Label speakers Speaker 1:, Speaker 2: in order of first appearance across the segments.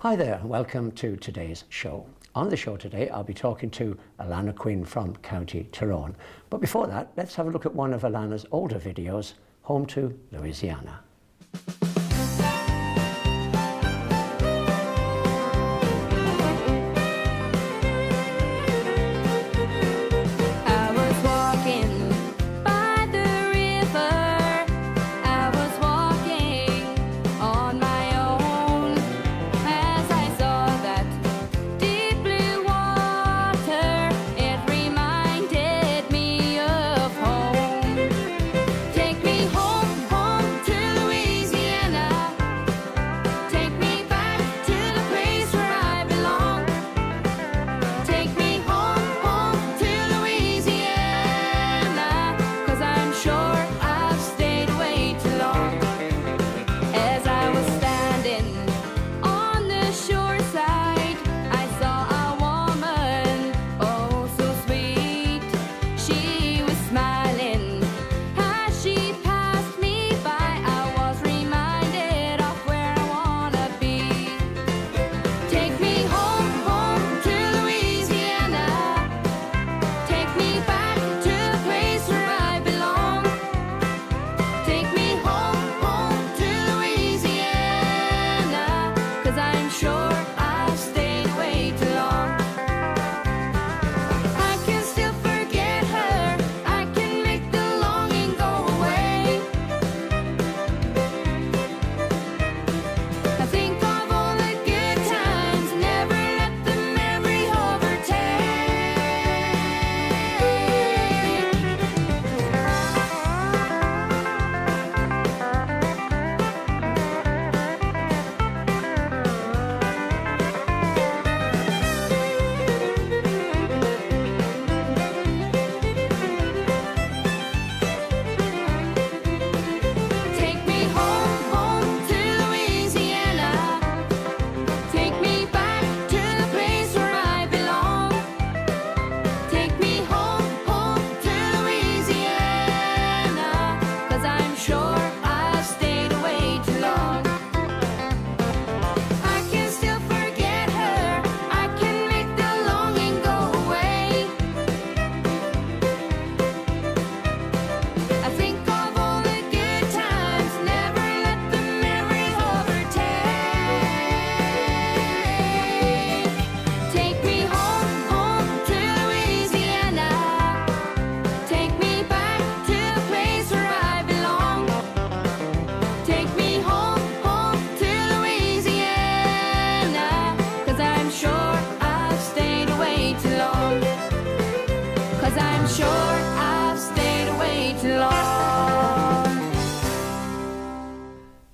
Speaker 1: Hi there and welcome to today's show. On the show today I'll be talking to Alana Quinn from County Tyrone. But before that, let's have a look at one of Alana's older videos, Home to Louisiana.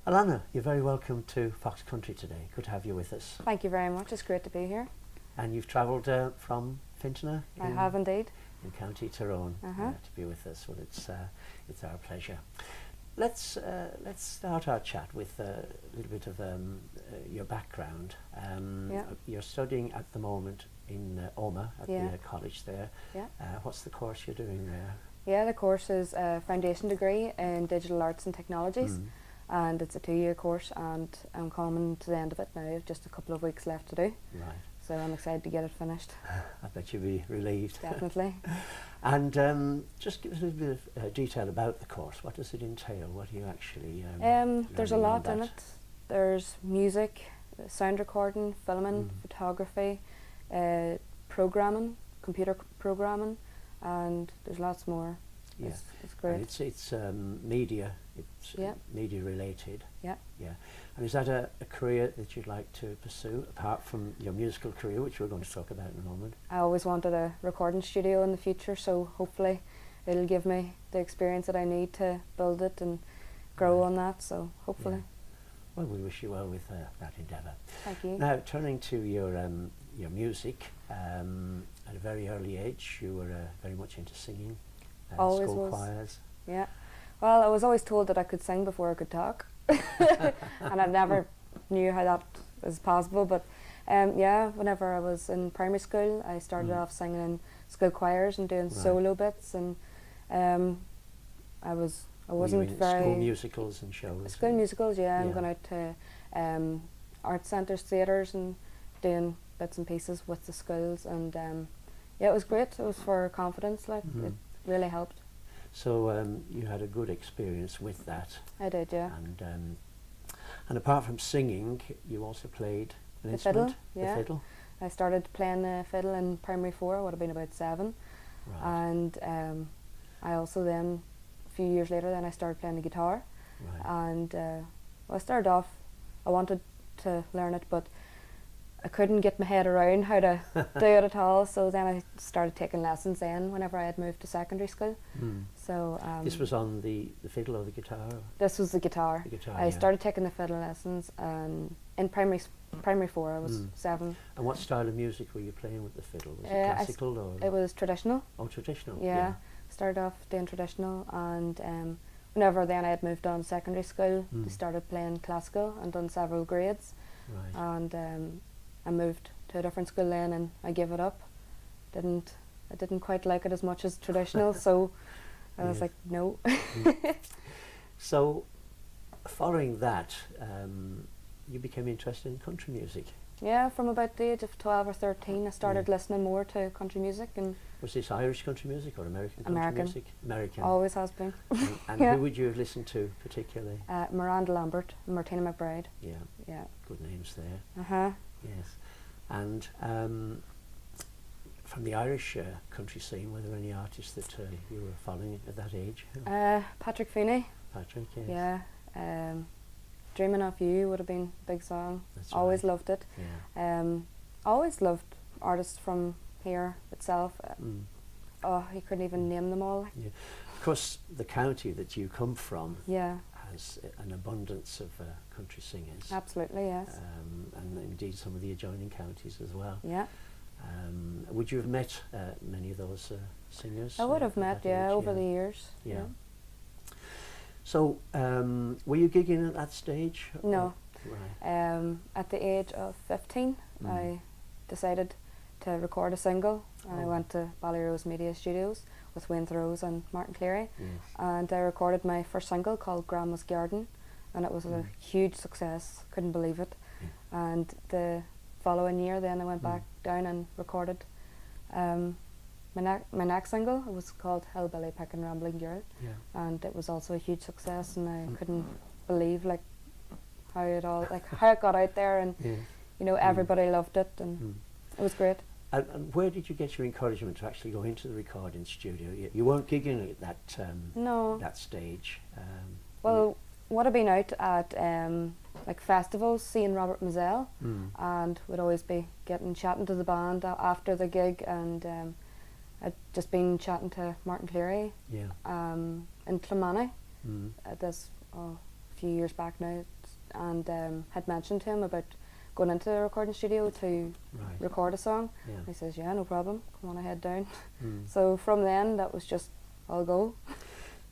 Speaker 1: Alana, you're very welcome to Fox Country today. Good to have you with us.
Speaker 2: Thank you very much. It's great to be here.
Speaker 1: And you've travelled from Fintona?
Speaker 2: I have indeed.
Speaker 1: In County Tyrone to be with us. Well, it's our pleasure. Let's start our chat with a little bit of your background. You're studying at the moment in Omagh at the college there.
Speaker 2: Yeah.
Speaker 1: What's the course you're doing there?
Speaker 2: Yeah, the course is a foundation degree in digital arts and technologies. And it's a 2-year course, and I'm coming to the end of it now. I have just a couple of weeks left to do.
Speaker 1: Right.
Speaker 2: So I'm excited to get it finished.
Speaker 1: I bet you'll be relieved.
Speaker 2: Definitely.
Speaker 1: And just give us a little bit of detail about the course. What does it entail? What are you actually
Speaker 2: there's a lot in it. There's music, sound recording, filming, photography, programming, computer programming, and there's lots more.
Speaker 1: Yeah.
Speaker 2: It's great.
Speaker 1: And it's media. It's media related.
Speaker 2: Yeah.
Speaker 1: Yeah. And is that a career that you'd like to pursue apart from your musical career, which we're going to talk about in a moment?
Speaker 2: I always wanted a recording studio in the future, so hopefully it'll give me the experience that I need to build it and grow on that. So hopefully.
Speaker 1: Yeah. Well, we wish you well with that endeavour.
Speaker 2: Thank you.
Speaker 1: Now, turning to your music, at a very early age, you were very much into singing.
Speaker 2: Always
Speaker 1: school
Speaker 2: was.
Speaker 1: choirs.
Speaker 2: Yeah. Well, I was always told that I could sing before I could talk, and I never knew how that was possible. But yeah, whenever I was in primary school, I started off singing in school choirs and doing solo bits, and I wasn't very
Speaker 1: school musicals and shows.
Speaker 2: School musicals, yeah. I'm going out to art centres, theatres, and doing bits and pieces with the schools. And yeah, it was great. It was for confidence. Like it really helped.
Speaker 1: So you had a good experience with that.
Speaker 2: I did, yeah.
Speaker 1: And apart from singing, you also played an
Speaker 2: The
Speaker 1: instrument.
Speaker 2: fiddle, yeah.
Speaker 1: The fiddle.
Speaker 2: I started playing the fiddle in primary 4. I would have been about 7.
Speaker 1: Right.
Speaker 2: And I also then, a few years later, then I started playing the guitar.
Speaker 1: Right.
Speaker 2: And well, I started off, I wanted to learn it, but I couldn't get my head around how to do it at all. So then I started taking lessons then whenever I had moved to secondary school. So
Speaker 1: this was on the fiddle or the guitar?
Speaker 2: This was the guitar.
Speaker 1: The guitar,
Speaker 2: I
Speaker 1: yeah.
Speaker 2: started taking the fiddle lessons in primary 4. I was 7.
Speaker 1: And what style of music were you playing with the fiddle? Was it
Speaker 2: I
Speaker 1: classical or?
Speaker 2: It was traditional.
Speaker 1: Oh, traditional.
Speaker 2: Yeah. Started off doing traditional, and whenever then I had moved on to secondary school, I started playing classical and done several grades.
Speaker 1: Right.
Speaker 2: And I moved to a different school then, and I gave it up. I didn't quite like it as much as traditional, so I was like, no.
Speaker 1: So, following that, you became interested in country music.
Speaker 2: Yeah, from about the age of 12 or 13, I started listening more to country music. And
Speaker 1: was this Irish country music or American country
Speaker 2: American.
Speaker 1: music? American.
Speaker 2: Always has been.
Speaker 1: And
Speaker 2: Yeah.
Speaker 1: who would you have listened to particularly?
Speaker 2: Miranda Lambert and Martina McBride.
Speaker 1: Yeah,
Speaker 2: Yeah.
Speaker 1: good names there.
Speaker 2: Uh-huh.
Speaker 1: Yes. And from the Irish country scene, were there any artists that you were following at that age?
Speaker 2: Patrick Feeney.
Speaker 1: Patrick, yes.
Speaker 2: Yeah. Dreaming of You would have been a big song.
Speaker 1: That's
Speaker 2: Always
Speaker 1: right.
Speaker 2: loved it.
Speaker 1: Yeah.
Speaker 2: Always loved artists from here itself. Oh, you couldn't even name them all.
Speaker 1: Yeah. Of course, the county that you come from
Speaker 2: Yeah,
Speaker 1: has an abundance of country singers.
Speaker 2: absolutely, yes.
Speaker 1: And indeed some of the adjoining counties as well.
Speaker 2: Yeah,
Speaker 1: Would you have met many of those singers?
Speaker 2: I would have
Speaker 1: at
Speaker 2: met,
Speaker 1: that
Speaker 2: yeah,
Speaker 1: age?
Speaker 2: over the years.
Speaker 1: Yeah. So, were you gigging at that stage?
Speaker 2: No.
Speaker 1: Right.
Speaker 2: At the age of 15, I decided to record a single, and I went to Ballyrose Media Studios with Wayne Throse and Martin Cleary,
Speaker 1: Yes.
Speaker 2: and I recorded my first single called Grandma's Garden, and it was a huge success. Couldn't believe it. And the following year, then I went back down and recorded my next single. It was called Hillbilly Pickin' Rambling Girl,
Speaker 1: Yeah.
Speaker 2: and it was also a huge success, and I couldn't believe how it got out there, and
Speaker 1: Yeah.
Speaker 2: everybody loved it, and it was great.
Speaker 1: And where did you get your encouragement to actually go into the recording studio? You weren't gigging at that
Speaker 2: No.
Speaker 1: that stage.
Speaker 2: Well, would have been out at festivals, seeing Robert Mazel, and would always be chatting to the band after the gig, and I'd just been chatting to Martin Cleary
Speaker 1: Yeah.
Speaker 2: in Clonmany
Speaker 1: Mm.
Speaker 2: this a few years back now, and had mentioned to him about going into the recording studio to
Speaker 1: Right.
Speaker 2: record a song.
Speaker 1: Yeah.
Speaker 2: He says, yeah, no problem, come on ahead down.
Speaker 1: Mm.
Speaker 2: So from then, that was just, I'll go.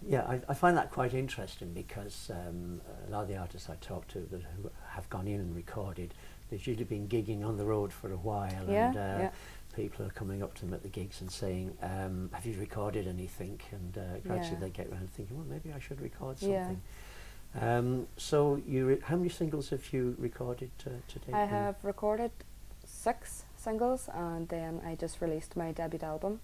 Speaker 1: Yeah, I find that quite interesting because a lot of the artists I talk to who have gone in and recorded, they've usually been gigging on the road for a while,
Speaker 2: Yeah,
Speaker 1: and
Speaker 2: yeah.
Speaker 1: people are coming up to them at the gigs and saying, have you recorded anything? And gradually
Speaker 2: Yeah.
Speaker 1: they get around thinking, well, maybe I should record
Speaker 2: Yeah.
Speaker 1: something. So how many singles have you recorded to date?
Speaker 2: I have recorded 6 singles, and then I just released my debut album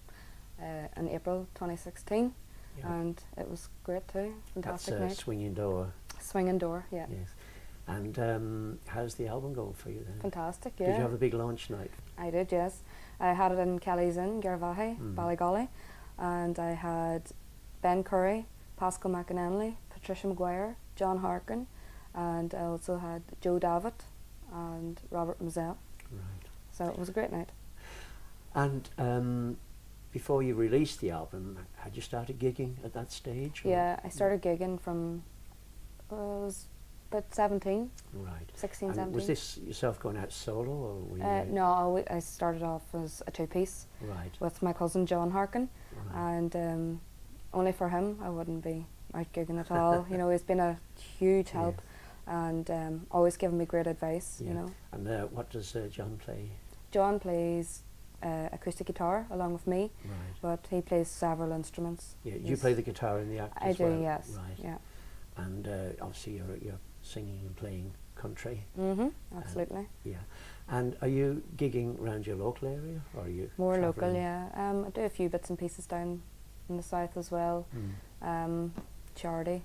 Speaker 2: in April 2016,
Speaker 1: Yeah.
Speaker 2: and it was great too.
Speaker 1: That's
Speaker 2: Fantastic night.
Speaker 1: Swinging Door.
Speaker 2: Swinging Door, yeah.
Speaker 1: Yes. And how's the album going for you then?
Speaker 2: Fantastic, yeah.
Speaker 1: Did you have a big launch night?
Speaker 2: I did, yes. I had it in Kelly's Inn, Garvaghey,
Speaker 1: Mm.
Speaker 2: Ballygolly, and I had Ben Curry, Pascal McAnally, Patricia Maguire, John Harkin, and I also had Joe Davitt and Robert Mazel.
Speaker 1: Right.
Speaker 2: So it was a great night.
Speaker 1: And before you released the album, had you started gigging at that stage? or-
Speaker 2: Yeah, I started gigging from, I was about 17,
Speaker 1: Right.
Speaker 2: 16,
Speaker 1: And
Speaker 2: 17.
Speaker 1: was this yourself going out solo, or were you?
Speaker 2: No, I started off as a 2-piece
Speaker 1: Right.
Speaker 2: with my cousin John Harkin,
Speaker 1: Right.
Speaker 2: and only for him I wouldn't be out gigging at all. He's been a huge help, and always given me great advice.
Speaker 1: Yeah. And what does John play?
Speaker 2: John plays acoustic guitar along with me,
Speaker 1: Right.
Speaker 2: but he plays several instruments.
Speaker 1: Yeah. You
Speaker 2: He's-
Speaker 1: play the guitar in the act
Speaker 2: I
Speaker 1: as
Speaker 2: do,
Speaker 1: well?
Speaker 2: yes.
Speaker 1: Right.
Speaker 2: Yeah.
Speaker 1: And obviously you're singing and playing country.
Speaker 2: Absolutely.
Speaker 1: Yeah. And are you gigging around your local area, or are you
Speaker 2: More local?
Speaker 1: travelling?
Speaker 2: Yeah. I do a few bits and pieces down in the south as well. Charity,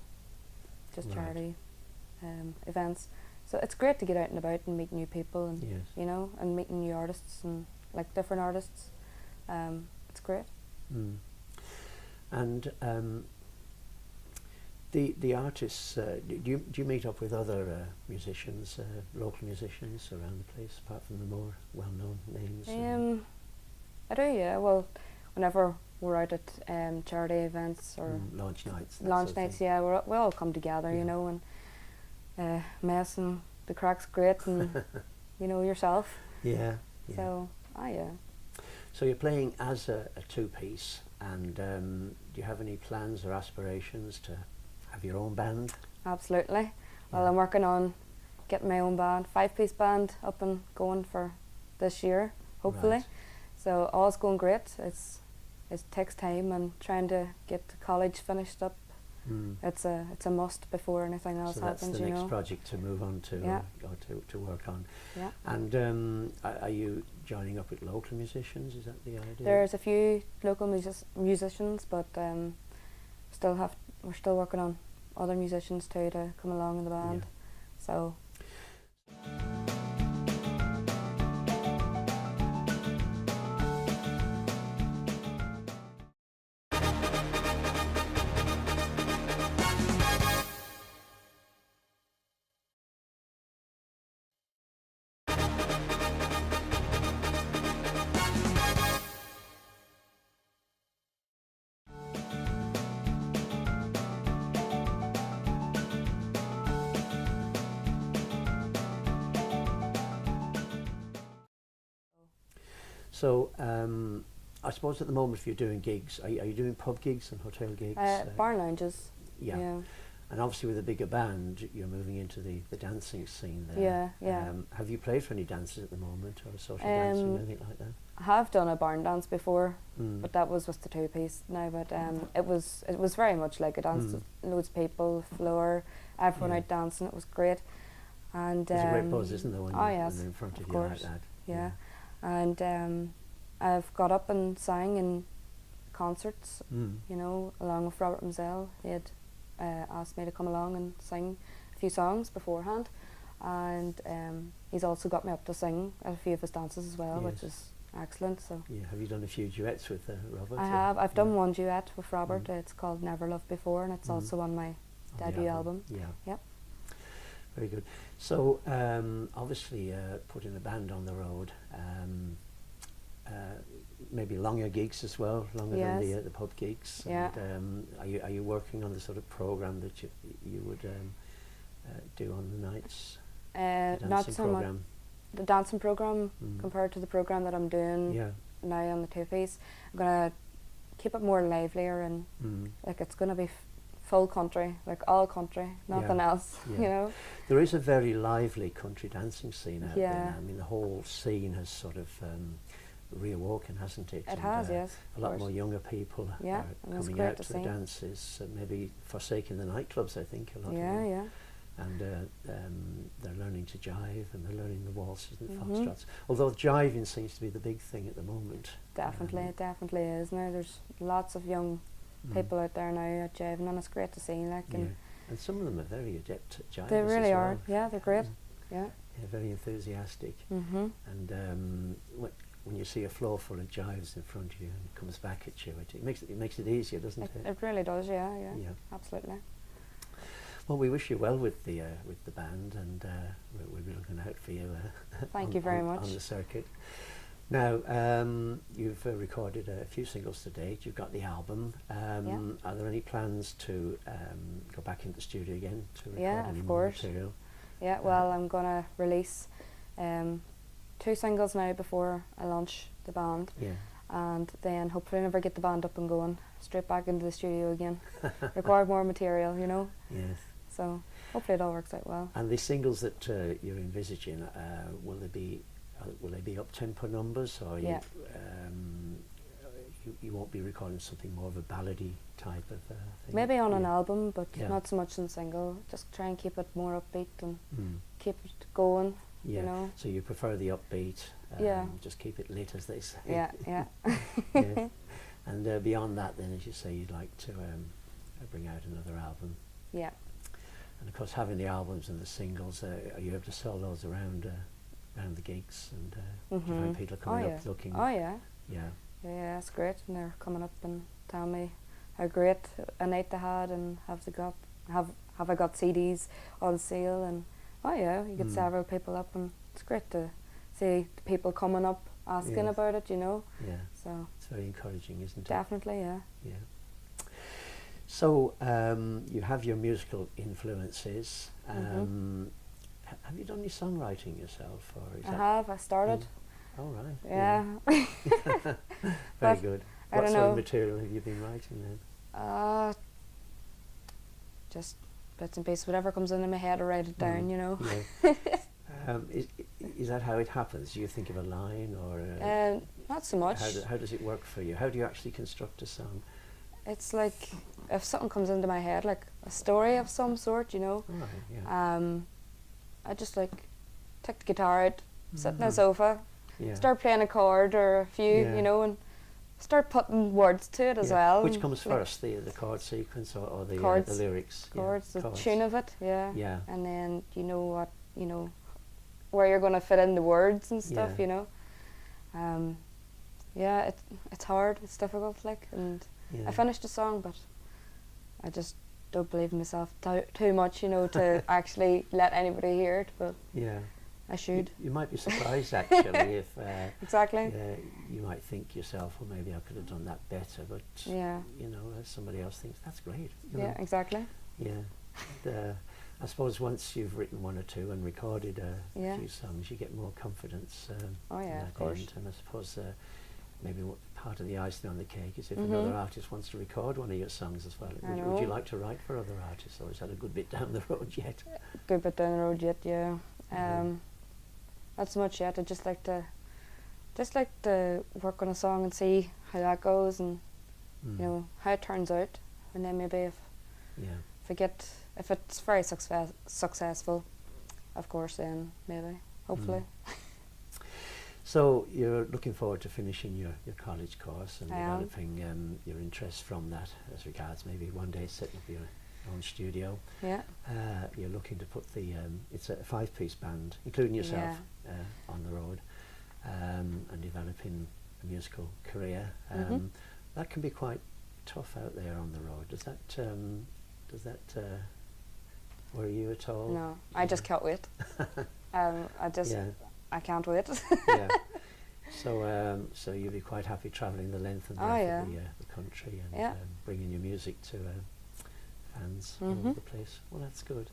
Speaker 2: just
Speaker 1: Right.
Speaker 2: charity events. So it's great to get out and about and meet new people, and
Speaker 1: Yes.
Speaker 2: you know, and meeting new artists and like different artists. It's great.
Speaker 1: And the artists, do you meet up with other musicians, local musicians around the place, apart from the more well-known names?
Speaker 2: I do, yeah. Well, whenever we're out at charity events or
Speaker 1: launch nights. that
Speaker 2: launch
Speaker 1: sort of
Speaker 2: nights,
Speaker 1: thing.
Speaker 2: yeah, we all come together,
Speaker 1: Yeah.
Speaker 2: you know, and mess, and the crack's great, and you know yourself.
Speaker 1: Yeah. Yeah.
Speaker 2: So, yeah.
Speaker 1: So you're playing as a two-piece, and do you have any plans or aspirations to have your own band?
Speaker 2: Absolutely. Well,
Speaker 1: Yeah.
Speaker 2: I'm working on getting my own band, 5-piece band, up and going for this year, hopefully.
Speaker 1: Right.
Speaker 2: So all's going great. It takes time, and trying to get college finished up. It's a must before anything else
Speaker 1: So that's
Speaker 2: happens.
Speaker 1: the
Speaker 2: You
Speaker 1: next
Speaker 2: know.
Speaker 1: project to move on to,
Speaker 2: Yeah.
Speaker 1: or to work on.
Speaker 2: Yeah.
Speaker 1: And are you joining up with local musicians? Is that the idea?
Speaker 2: There's a few local musicians, but we're still working on other musicians too to come along in the band.
Speaker 1: Yeah.
Speaker 2: So
Speaker 1: So I suppose at the moment, if you're doing gigs, are you doing pub gigs and hotel gigs?
Speaker 2: bar lounges.
Speaker 1: Yeah.
Speaker 2: Yeah.
Speaker 1: And obviously with a bigger band, you're moving into the dancing scene there.
Speaker 2: Yeah, yeah.
Speaker 1: Have you played for any dances at the moment, or social dancing, anything like that?
Speaker 2: I have done a barn dance before,
Speaker 1: Mm.
Speaker 2: but that was with the 2-piece now. But it was very much like a dance. with loads of people, floor, everyone
Speaker 1: Yeah.
Speaker 2: out dancing. It was great. And
Speaker 1: It's a great buzz, isn't there, when
Speaker 2: yes,
Speaker 1: they're in front of
Speaker 2: of
Speaker 1: you like
Speaker 2: course.
Speaker 1: that?
Speaker 2: Yeah. And I've got up and sang in concerts,
Speaker 1: Mm.
Speaker 2: you know, along with Robert Mizell. He had asked me to come along and sing a few songs beforehand, and he's also got me up to sing at a few of his dances as well, which
Speaker 1: Yes.
Speaker 2: is excellent. So
Speaker 1: Yeah. Have you done a few duets with Robert?
Speaker 2: I
Speaker 1: or-
Speaker 2: have. I've
Speaker 1: yeah.
Speaker 2: done one duet with Robert. It's called Never Loved Before, and it's
Speaker 1: Mhm.
Speaker 2: also on my
Speaker 1: On the
Speaker 2: debut album.
Speaker 1: Yeah.
Speaker 2: Yep.
Speaker 1: Very good. So obviously putting the band on the road, maybe longer gigs as well, longer than
Speaker 2: Yes.
Speaker 1: the pub gigs.
Speaker 2: Yeah.
Speaker 1: And, are you working on the sort of program that you would do on the nights? The
Speaker 2: Not
Speaker 1: dancing
Speaker 2: so much
Speaker 1: program.
Speaker 2: the dancing program
Speaker 1: Mm.
Speaker 2: compared to the program that I'm doing
Speaker 1: Yeah.
Speaker 2: now on the 2-piece. I'm gonna keep it more livelier, and
Speaker 1: Mm.
Speaker 2: like it's gonna be full country, like all country, nothing else.
Speaker 1: Yeah.
Speaker 2: You know.
Speaker 1: There is a very lively country dancing scene out there
Speaker 2: Yeah.
Speaker 1: now. I mean, the whole scene has sort of reawoken, hasn't it?
Speaker 2: It
Speaker 1: And,
Speaker 2: has, yes.
Speaker 1: A
Speaker 2: of
Speaker 1: lot
Speaker 2: course.
Speaker 1: more younger people
Speaker 2: Yeah,
Speaker 1: are
Speaker 2: and it's
Speaker 1: coming
Speaker 2: great
Speaker 1: out
Speaker 2: to
Speaker 1: to the
Speaker 2: see.
Speaker 1: dances, maybe forsaking the nightclubs, I think, a lot of
Speaker 2: Yeah,
Speaker 1: them.
Speaker 2: yeah.
Speaker 1: And they're learning to jive, and they're learning the waltzes and
Speaker 2: Mhm.
Speaker 1: foxtrots. Although jiving seems to be the big thing at the moment.
Speaker 2: Definitely, it definitely is. Now there's lots of young
Speaker 1: Mm.
Speaker 2: people out there now at jiving, and it's great to see. Like,
Speaker 1: Yeah.
Speaker 2: and
Speaker 1: And some of them are very adept at jiving.
Speaker 2: they really are. Yeah, they're great. Yeah.
Speaker 1: Yeah, very enthusiastic.
Speaker 2: Mhm.
Speaker 1: And when you see a floor full of jives in front of you and it comes back at you, it makes it easier, doesn't it?
Speaker 2: It really does. Yeah, yeah.
Speaker 1: Yeah.
Speaker 2: Absolutely.
Speaker 1: Well, we wish you well with the band, and we'll be looking out for you.
Speaker 2: Thank you very much.
Speaker 1: On the circuit. Now, you've recorded a few singles to date. You've got the album. Are there any plans to go back into the studio again to record
Speaker 2: Yeah,
Speaker 1: any
Speaker 2: of
Speaker 1: more
Speaker 2: course.
Speaker 1: material?
Speaker 2: Yeah. Well, I'm gonna release 2 singles now before I launch the band,
Speaker 1: Yeah.
Speaker 2: and then hopefully never get the band up and going, straight back into the studio again, record more material. You know.
Speaker 1: Yes.
Speaker 2: So hopefully it all works out well.
Speaker 1: And the singles that you're envisaging, will they be up tempo numbers, or are
Speaker 2: Yeah.
Speaker 1: you won't be recording something more of a ballady type of thing?
Speaker 2: Maybe on an album, but
Speaker 1: Yeah.
Speaker 2: not so much in single. Just try and keep it more upbeat and
Speaker 1: Mm.
Speaker 2: keep it going.
Speaker 1: Yeah.
Speaker 2: You know.
Speaker 1: So you prefer the upbeat.
Speaker 2: Yeah.
Speaker 1: Just keep it lit, as they say.
Speaker 2: Yeah, yeah.
Speaker 1: Yeah. And beyond that, then, as you say, you'd like to bring out another album.
Speaker 2: Yeah.
Speaker 1: And of course, having the albums and the singles, are you able to sell those around the gigs, and do you find people coming up looking?
Speaker 2: Oh yeah.
Speaker 1: Yeah.
Speaker 2: Yeah, it's great, and they're coming up and telling me how great a night they had, and have I got CDs on sale, and oh yeah, you get several people up, and it's great to see the people coming up asking about it, you know.
Speaker 1: Yeah.
Speaker 2: So
Speaker 1: it's very encouraging, isn't it?
Speaker 2: definitely, yeah.
Speaker 1: Yeah. So you have your musical influences. Have you done any songwriting yourself, or is
Speaker 2: I have. I started.
Speaker 1: Oh right.
Speaker 2: Yeah.
Speaker 1: Very
Speaker 2: But
Speaker 1: good.
Speaker 2: I
Speaker 1: What
Speaker 2: don't
Speaker 1: sort
Speaker 2: know.
Speaker 1: of material have you been writing then?
Speaker 2: Just bits and pieces, whatever comes into my head, I write it down, you know.
Speaker 1: Yeah. Is that how it happens? Do you think of a line, or
Speaker 2: Not so much.
Speaker 1: how does it work for you? How do you actually construct a song?
Speaker 2: It's like if something comes into my head, like a story of some sort, you know.
Speaker 1: Oh, right, yeah.
Speaker 2: I just like take the guitar out, sit on the sofa,
Speaker 1: Yeah.
Speaker 2: start playing a chord or a few,
Speaker 1: Yeah.
Speaker 2: you know, and start putting words to it as well.
Speaker 1: Which
Speaker 2: and
Speaker 1: comes
Speaker 2: like
Speaker 1: first, the chord sequence or the
Speaker 2: chords,
Speaker 1: lyrics?
Speaker 2: chords,
Speaker 1: Yeah,
Speaker 2: the
Speaker 1: chords.
Speaker 2: tune of it, yeah.
Speaker 1: Yeah.
Speaker 2: And then you know where you're going to fit in the words and stuff,
Speaker 1: Yeah.
Speaker 2: you know. Yeah, it's hard, it's difficult, like, and
Speaker 1: Yeah.
Speaker 2: I finished the song, but I just don't believe in myself too much, you know, to actually let anybody hear it, but
Speaker 1: Yeah.
Speaker 2: I should.
Speaker 1: You might be surprised actually if
Speaker 2: Exactly.
Speaker 1: you might think yourself, well, maybe I could have done that better, but
Speaker 2: Yeah.
Speaker 1: you know, somebody else thinks that's great. You
Speaker 2: Yeah,
Speaker 1: know?
Speaker 2: exactly.
Speaker 1: Yeah. And, I suppose once you've written one or two and recorded a
Speaker 2: Yeah.
Speaker 1: few songs, you get more confidence.
Speaker 2: Oh, yeah,
Speaker 1: in
Speaker 2: of
Speaker 1: that
Speaker 2: course.
Speaker 1: end. And I suppose maybe part of the icing on the cake is if
Speaker 2: Mhm.
Speaker 1: another artist wants to record one of your songs as well.
Speaker 2: I
Speaker 1: Would you
Speaker 2: know.
Speaker 1: like to write for other artists, or is that a good bit down the road yet?
Speaker 2: Good bit down the road yet, yeah. Not so much yet. I just like to work on a song and see how that goes, and
Speaker 1: Mm.
Speaker 2: you know how it turns out, and then maybe
Speaker 1: Yeah.
Speaker 2: if it's very successful, of course, then maybe, hopefully.
Speaker 1: So you're looking forward to finishing your college course and
Speaker 2: I am.
Speaker 1: developing your interest from that as regards maybe one day setting up your own studio.
Speaker 2: Yeah.
Speaker 1: You're looking to put it's a 5-piece band, including yourself, on the road, and developing a musical career. That can be quite tough out there on the road. Does that worry you at all?
Speaker 2: No, I just can't wait. I can't wait.
Speaker 1: Yeah. So you'll be quite happy travelling the length and breadth of the country and bringing your music to fans all over the place. Well, that's good.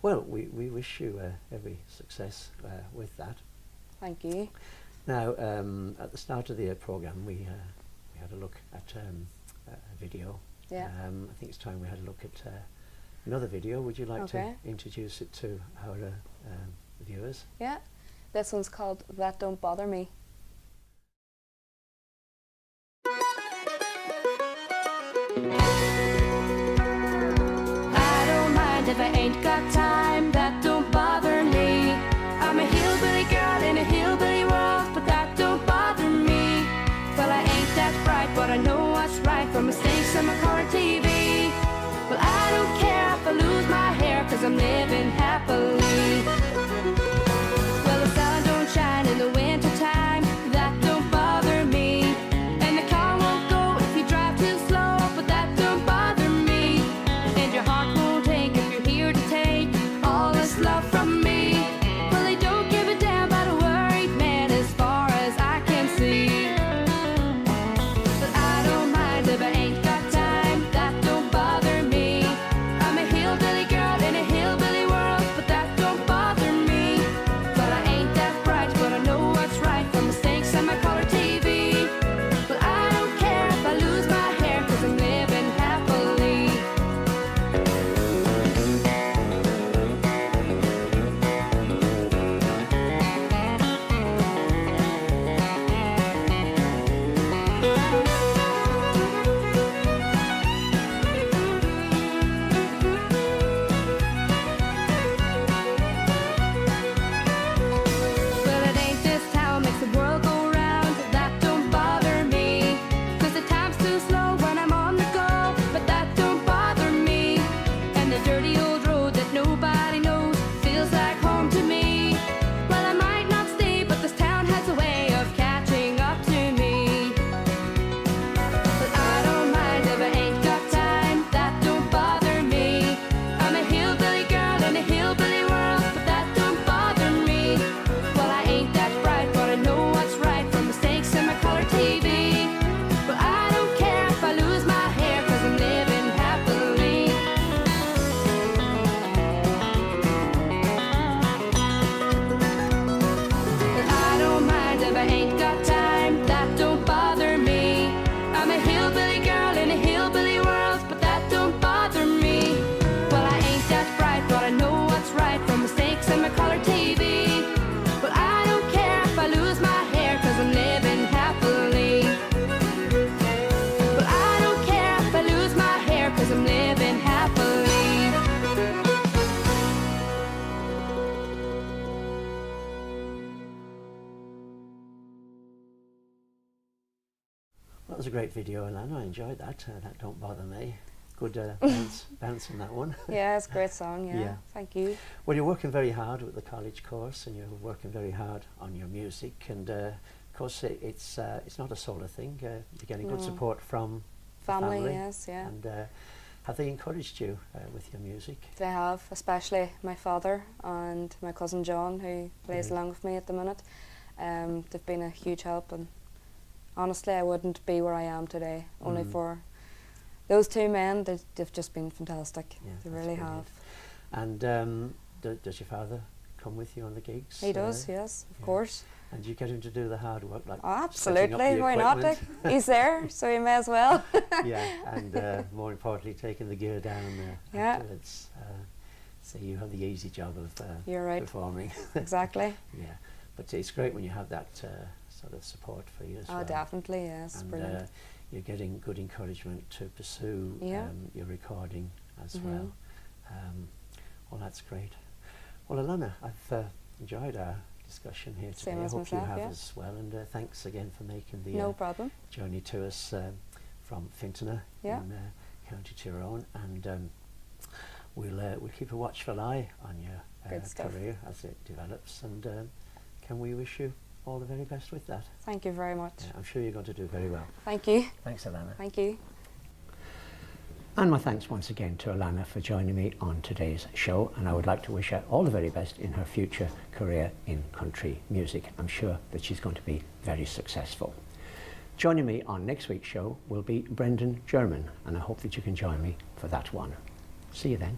Speaker 1: Well, we wish you every success with that.
Speaker 2: Thank you.
Speaker 1: Now, at the start of the programme, we had a look at a video.
Speaker 2: Yeah.
Speaker 1: I think it's time we had a look at another video. Would you like to introduce it to our viewers?
Speaker 2: Yeah. This one's called That Don't Bother Me.
Speaker 3: I don't mind if I ain't got time, that don't bother me. I'm a hillbilly girl in a hillbilly world, but that don't bother me. Well, I ain't that bright, but I know what's right from mistakes on my color TV. Well, I don't care if I lose my hair, 'cause I'm living happily. Well, the sun don't shine in the winter time, that don't bother me. And the car won't go if you drive too slow, but that don't bother me. And your heart won't ache if you're here to take all this love from me. Well, they don't give a damn about a worried man as far as I can see. But I don't mind if I ain't got time, that don't bother me. I'm a hillbilly girl in a hillbilly world,
Speaker 1: was a great video, Alana. I enjoyed that. That Don't Bother Me. Good bounce on that one.
Speaker 2: Yeah, it's a great song, yeah.
Speaker 1: Yeah.
Speaker 2: Thank you.
Speaker 1: Well, you're working very hard with the college course, and you're working very hard on your music, and of course it's not a solo thing. You're getting good support from
Speaker 2: Family, yes, yeah.
Speaker 1: And have they encouraged you with your music?
Speaker 2: They have, especially my father and my cousin John, who plays along with me at the minute. They've been a huge help, and honestly I wouldn't be where I am today only for those two men. They've just been fantastic.
Speaker 1: Yeah,
Speaker 2: they really have.
Speaker 1: And does your father come with you on the gigs?
Speaker 2: He does, yes, of course.
Speaker 1: And you get him to do the hard work, like
Speaker 2: Oh,
Speaker 1: setting up the
Speaker 2: absolutely, why not?
Speaker 1: equipment?
Speaker 2: He's there, so he may as well.
Speaker 1: Yeah, and more importantly, taking the gear down
Speaker 2: Yeah.
Speaker 1: afterwards. So you have the easy job of
Speaker 2: You're right.
Speaker 1: performing.
Speaker 2: Exactly.
Speaker 1: Yeah, but it's great when you have that sort of support for you as well.
Speaker 2: Oh, definitely, yes,
Speaker 1: And
Speaker 2: brilliant.
Speaker 1: you're getting good encouragement to pursue
Speaker 2: Yeah.
Speaker 1: your recording as well. Well, that's great. Well, Alana, I've enjoyed our discussion here today.
Speaker 2: Same
Speaker 1: I
Speaker 2: as
Speaker 1: hope
Speaker 2: myself,
Speaker 1: you have
Speaker 2: yeah.
Speaker 1: as well, and thanks again for making the
Speaker 2: No problem.
Speaker 1: journey to us from Fintona
Speaker 2: Yeah.
Speaker 1: in County Tyrone, and we'll keep a watchful eye on your
Speaker 2: Good stuff.
Speaker 1: career as it develops, and can we wish you all the very best with that?
Speaker 2: Thank you very much.
Speaker 1: I'm sure you're going to do very well.
Speaker 2: Thank you.
Speaker 1: Thanks, Alana.
Speaker 2: Thank you.
Speaker 1: And my thanks once again to Alana for joining me on today's show, and I would like to wish her all the very best in her future career in country music. I'm sure that she's going to be very successful. Joining me on next week's show will be Brendan German, and I hope that you can join me for that one. See you then.